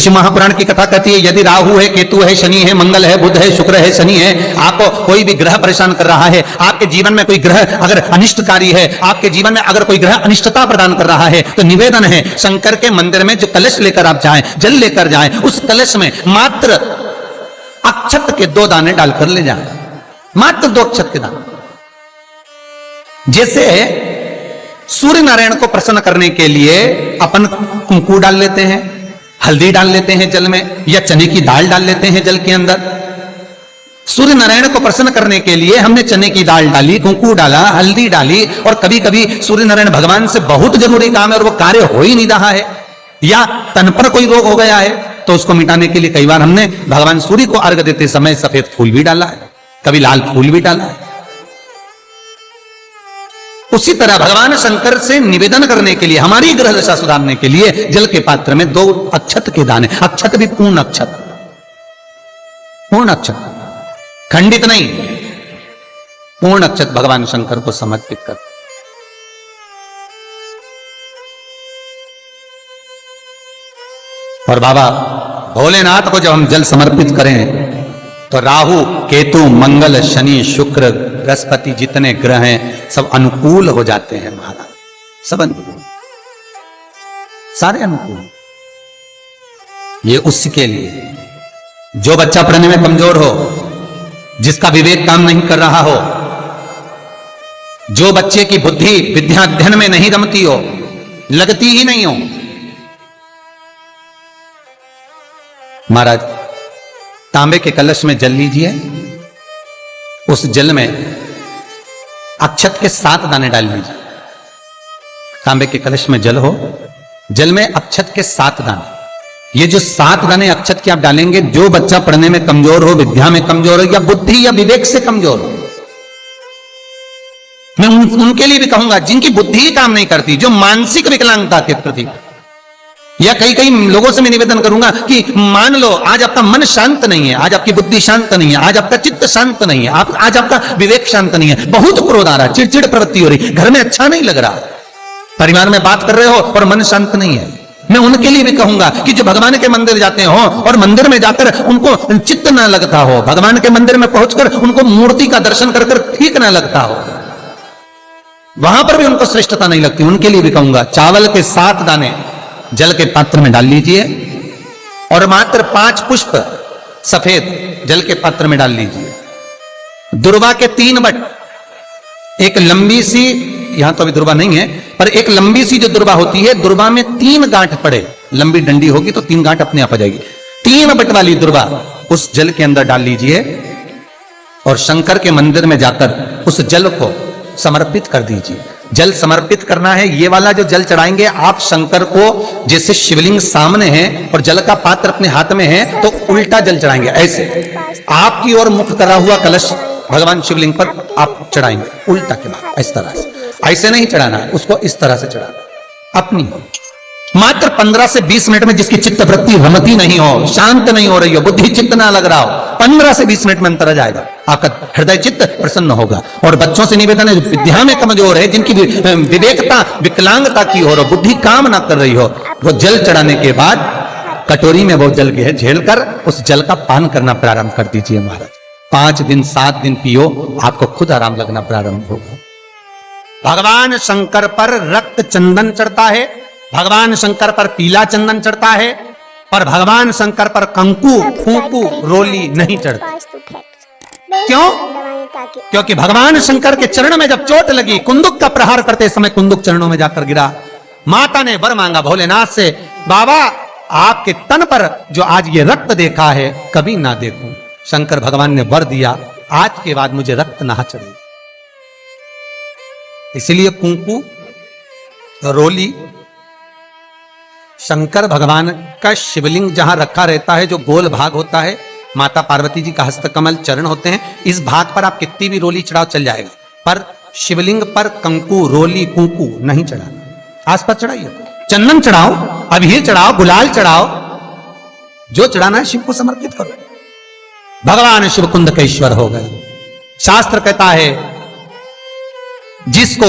महापुराण की कथा कहती है, यदि राहु है, केतु है, शनि है, मंगल है, बुध है, शुक्र है, शनि है, आपको कोई भी ग्रह परेशान कर रहा है, आपके जीवन में कोई ग्रह अगर अनिष्टकारी है, आपके जीवन में अगर कोई ग्रह अनिष्टता प्रदान कर रहा है, तो निवेदन है शंकर के मंदिर में जो कलश लेकर आप जाएं, जल लेकर जाएं, उस कलश में मात्र अक्षत के 2 दाने डालकर ले जाएं, मात्र 2 अक्षत के दाने। जैसे सूर्य नारायण को प्रसन्न करने के लिए अपन कुंकू डाल लेते हैं, हल्दी डाल लेते हैं जल में, या चने की दाल डाल लेते हैं जल के अंदर। सूर्य नारायण को प्रसन्न करने के लिए हमने चने की दाल डाली, कुंकू डाला, हल्दी डाली, और कभी कभी सूर्य नारायण भगवान से बहुत जरूरी काम है और वो कार्य हो ही नहीं रहा है, या तन पर कोई रोग हो गया है, तो उसको मिटाने के लिए कई बार हमने भगवान सूर्य को अर्घ देते समय सफेद फूल भी डाला है, कभी लाल फूल भी डाला है। उसी तरह भगवान शंकर से निवेदन करने के लिए, हमारी ग्रह दशा सुधारने के लिए जल के पात्र में 2 अक्षत के दाने, अक्षत भी पूर्ण अक्षत, पूर्ण अक्षत, खंडित नहीं, पूर्ण अक्षत भगवान शंकर को समर्पित कर। और बाबा भोलेनाथ को जब हम जल समर्पित करें तो राहु, केतु, मंगल, शनि, शुक्र, बृहस्पति जितने ग्रह हैं सब अनुकूल हो जाते हैं महाराज, सब अनुकूल, सारे अनुकूल। ये उसके लिए जो बच्चा पढ़ने में कमजोर हो, जिसका विवेक काम नहीं कर रहा हो, जो बच्चे की बुद्धि विद्या अध्ययन में नहीं रमती हो, लगती ही नहीं हो, महाराज तांबे के कलश में जल लीजिए, उस जल में अक्षत के 7 दाने डाल लीजिए। तांबे के कलश में जल हो, जल में अक्षत के 7 दाने, ये जो 7 दाने अक्षत के आप डालेंगे, जो बच्चा पढ़ने में कमजोर हो, विद्या में कमजोर हो, या बुद्धि या विवेक से कमजोर हो, मैं उनके लिए भी कहूंगा जिनकी बुद्धि ही काम नहीं करती, जो मानसिक विकलांगता के प्रति, या कई लोगों से मैं निवेदन करूंगा कि मान लो आज आपका मन शांत नहीं है, आज आपकी बुद्धि शांत नहीं है, आज आपका चित्त शांत नहीं है, आज आपका विवेक शांत नहीं है, बहुत क्रोध आ रहा है, चिड़चिड़ प्रवृत्ति हो रही, घर में अच्छा नहीं लग रहा, परिवार में बात कर रहे हो और मन शांत नहीं है, मैं उनके लिए भी कहूंगा कि जो भगवान के मंदिर जाते हो और मंदिर में जाकर उनको चित्त ना लगता हो, भगवान के मंदिर में पहुंचकर उनको मूर्ति का दर्शन कर ठीक ना लगता हो, वहां पर भी उनको श्रेष्ठता नहीं लगती, उनके लिए भी कहूंगा चावल के 7 दाने जल के पात्र में डाल लीजिए, और मात्र 5 पुष्प सफेद जल के पात्र में डाल लीजिए। दुर्वा के 3 बट, एक लंबी सी, यहां तो अभी दुर्वा नहीं है, पर एक लंबी सी जो दुर्वा होती है, दुर्वा में 3 गांठ पड़े, लंबी डंडी होगी तो 3 गांठ अपने आप आ जाएगी, 3 बट वाली दुर्वा उस जल के अंदर डाल लीजिए, और शंकर के मंदिर में जाकर उस जल को समर्पित कर दीजिए। जल समर्पित करना है, ये वाला जो जल चढ़ाएंगे आप शंकर को, जैसे शिवलिंग सामने है और जल का पात्र अपने हाथ में है, तो उल्टा जल चढ़ाएंगे, ऐसे आपकी ओर मुख करा हुआ कलश भगवान शिवलिंग पर आप चढ़ाएंगे, उल्टा के बाद इस तरह से, ऐसे नहीं चढ़ाना है उसको, इस तरह से चढ़ाना अपनी। मात्र 15 से 20 मिनट में जिसकी चित्त वृत्ति रमती नहीं हो, शांत नहीं हो रही हो, बुद्धि चित्त ना लग रहा हो, 15 से 20 मिनट में अंतर आ जाएगा, आपका हृदय चित्त प्रसन्न होगा। और बच्चों से निवेदन है, विद्या में कमजोर है, जिनकी विवेकता विकलांगता की हो, बुद्धि काम ना कर रही हो, वो जल चढ़ाने के बाद कटोरी में वो जल झेल कर उस जल का पान करना प्रारंभ कर दीजिए महाराज। 5 दिन 7 दिन पियो, आपको खुद आराम लगना प्रारंभ होगा। भगवान शंकर पर रक्त चंदन चढ़ता है, भगवान शंकर पर पीला चंदन चढ़ता है, पर भगवान शंकर पर कंकु, फूंकू, रोली नहीं चढ़ता। क्यों? क्योंकि भगवान शंकर के चरण में जब चोट लगी, कुंदुक का प्रहार करते समय कुंदुक चरणों में जाकर गिरा, माता ने वर मांगा भोलेनाथ से, बाबा आपके तन पर जो आज ये रक्त देखा है कभी ना देखूं। शंकर भगवान ने वर दिया, आज के बाद मुझे रक्त ना चढ़े। इसलिए कुंकू, रोली, शंकर भगवान का शिवलिंग जहां रखा रहता है, जो गोल भाग होता है, माता पार्वती जी का हस्तकमल चरण होते हैं, इस भाग पर आप कितनी भी रोली चढ़ाओ चल जाएगा, पर शिवलिंग पर कंकु, रोली, कुंकू नहीं चढ़ाना। आसपास चढ़ाइए, चंदन चढ़ाओ, अबीर चढ़ाओ, गुलाल चढ़ाओ, जो चढ़ाना है शिव को समर्पित करो। भगवान शिव कुंद के ईश्वर हो गए। शास्त्र कहता है जिसको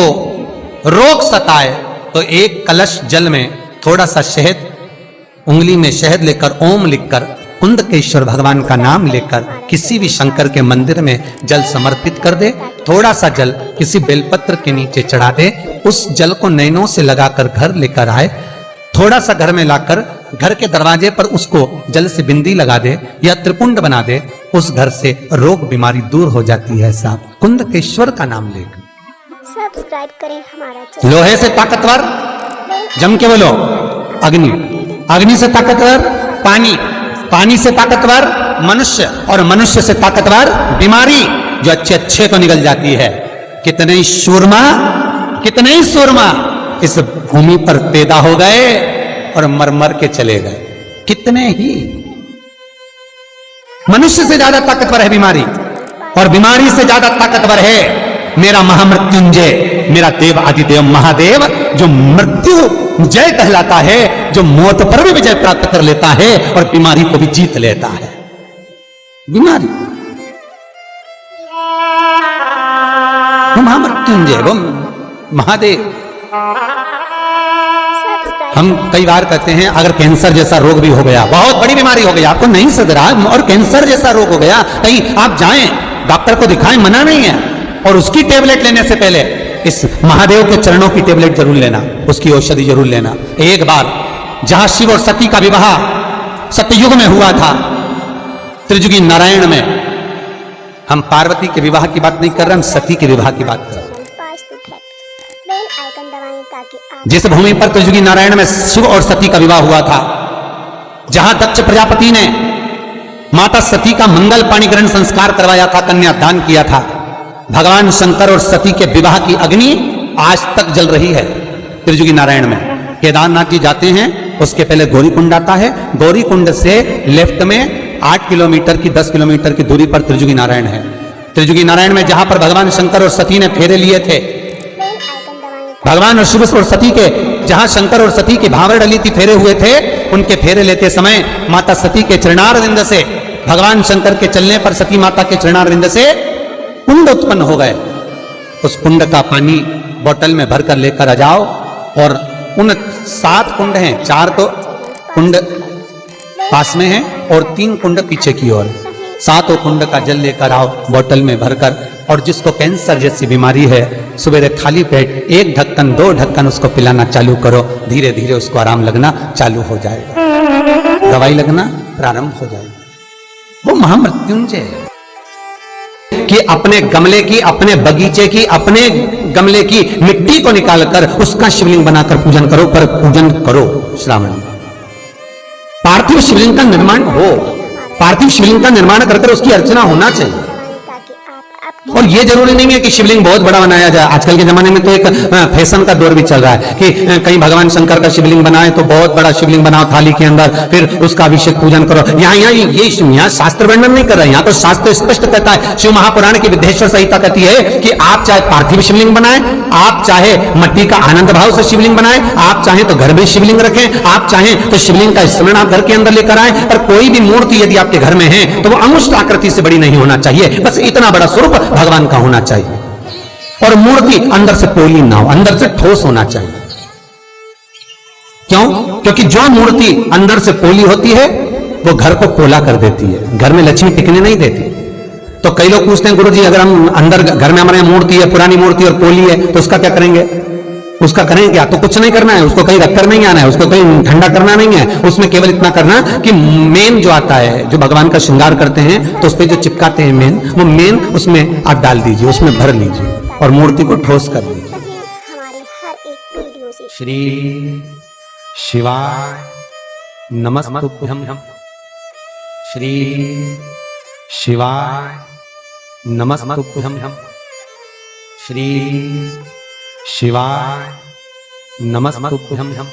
रोग सताए तो एक कलश जल में थोड़ा सा शहद उंगली में शहद लेकर ओम लिखकर कुंदकेश्वर भगवान का नाम लेकर किसी भी शंकर के मंदिर में जल समर्पित कर दे। थोड़ा सा जल किसी बेलपत्र के नीचे चढ़ा दे, उस जल को नैनों से लगाकर घर लेकर आए, थोड़ा सा घर में लाकर घर के दरवाजे पर उसको जल से बिंदी लगा दे या त्रिपुंड बना दे, उस घर से रोग बीमारी दूर हो जाती है। साहब कुंदकेश्वर का नाम लेकर सब्सक्राइब करें हमारा चैनल। लोहे से ताकतवर, जम के बोलो, अग्नि, अग्नि से ताकतवर पानी, पानी से ताकतवर मनुष्य, और मनुष्य से ताकतवर बीमारी जो अच्छे अच्छे को निकल जाती है। कितने ही सूरमा इस भूमि पर पैदा हो गए और मर मर के चले गए। कितने ही, मनुष्य से ज्यादा ताकतवर है बीमारी, और बीमारी से ज्यादा ताकतवर है मेरा महामृत्युंजय, मेरा देव आदिदेव महादेव, जो मृत्यु जय कहलाता है, जो मौत पर भी विजय प्राप्त कर लेता है और बीमारी को भी जीत लेता है। बीमारी वो महामृत्युंजय, वो महादेव। हम कई बार कहते हैं अगर कैंसर जैसा रोग भी हो गया, बहुत बड़ी बीमारी हो गई, आपको नहीं सद रहा और कैंसर जैसा रोग हो गया, कहीं आप जाएं डॉक्टर को दिखाएं, मना नहीं है, और उसकी टेबलेट लेने से पहले इस महादेव के चरणों की टेबलेट जरूर लेना, उसकी औषधि जरूर लेना। एक बार जहां शिव और सती का विवाह सतयुग में हुआ था, त्रिजुगी नारायण में, हम पार्वती के विवाह की बात नहीं कर रहे, हम सती के विवाह की बात कर रहे हैं। जिस भूमि पर त्रिजुगी नारायण में शिव और सती का विवाह हुआ था, जहां दक्ष प्रजापति ने माता सती का मंगल पाणी ग्रहण संस्कार करवाया था, कन्यादान किया था, भगवान शंकर और सती के विवाह की अग्नि आज तक जल रही है त्रिजुगी नारायण में। केदारनाथ जी जाते हैं, उसके पहले गौरीकुंड आता है, गौरीकुंड से लेफ्ट में 8 किलोमीटर की 10 किलोमीटर की दूरी पर त्रिजुगी नारायण है। त्रिजुगी नारायण में जहां पर भगवान शंकर और सती ने फेरे लिए थे, भगवान और शिव और सती के, जहां शंकर और सती की भावर डली थी, फेरे हुए थे, उनके फेरे लेते समय माता सती के चरणारविंद से, भगवान शंकर के चलने पर सती माता के चरणारविंद से कुंड उत्पन्न हो गए। उस कुंड का पानी बोतल में भरकर लेकर आ जाओ, और उन 7 कुंड हैं, 4 तो कुंड पास में हैं और 3 कुंड पीछे की ओर, 7 कुंड का जल लेकर आओ बोतल में भरकर, और जिसको कैंसर जैसी बीमारी है, सवेरे खाली पेट 1 ढक्कन 2 ढक्कन उसको पिलाना चालू करो, धीरे धीरे उसको आराम लगना चालू हो जाएगा, दवाई लगना प्रारंभ हो जाएगा। वो महामृत्युंजय है कि अपने गमले की, अपने बगीचे की, अपने गमले की मिट्टी को निकालकर उसका शिवलिंग बनाकर पूजन करो, पर पूजन करो श्रावण। पार्थिव शिवलिंग का निर्माण हो, पार्थिव शिवलिंग का निर्माण कर उसकी अर्चना होना चाहिए। और ये जरूरी नहीं है कि शिवलिंग बहुत बड़ा बनाया जाए। आजकल के जमाने में तो एक फैशन का दौर भी चल रहा है कि कहीं भगवान शंकर का शिवलिंग बनाए तो बहुत बड़ा शिवलिंग बनाओ थाली के अंदर, फिर उसका अभिषेक पूजन करो। यहाँ शास्त्र वर्णन नहीं कर रहा है, यहाँ तो शास्त्र स्पष्ट कहता है, शिव महापुराण की विद्येश्वर संहिता कहती है कि आप चाहे पार्थिव शिवलिंग बनाए, आप चाहे मट्टी का आनंद भाव से शिवलिंग बनाए, आप चाहे तो घर में शिवलिंग रखें, आप चाहे तो शिवलिंग का स्मरण आप घर के अंदर लेकर आए, पर कोई भी मूर्ति यदि आपके घर में है तो वो अंगुष्ठ आकृति से बड़ी नहीं होना चाहिए, बस इतना बड़ा स्वरूप भगवान का होना चाहिए। और मूर्ति अंदर से पोली ना हो, अंदर से ठोस होना चाहिए। क्यों? क्योंकि जो मूर्ति अंदर से पोली होती है वो घर को पोला कर देती है, घर में लक्ष्मी टिकने नहीं देती। तो कई लोग पूछते हैं, गुरुजी अगर हम अंदर घर में हमारे मूर्ति है, पुरानी मूर्ति और पोली है, तो उसका क्या करेंगे? उसका करेंगे क्या? तो कुछ नहीं करना है, उसको कहीं रखकर नहीं आना है, उसको कहीं ठंडा करना नहीं है, उसमें केवल इतना करना कि मेन जो आता है, जो भगवान का श्रृंगार करते हैं तो उस पर जो चिपकाते हैं मेन, वो मेन उसमें आप डाल दीजिए, उसमें भर लीजिए और मूर्ति को ठोस कर दीजिए। श्री शिवाय नमस्तुभ्यं, श्री शिवाय नमस्तुभ्यं, श्री शिवाय नमस्तुभ्यं।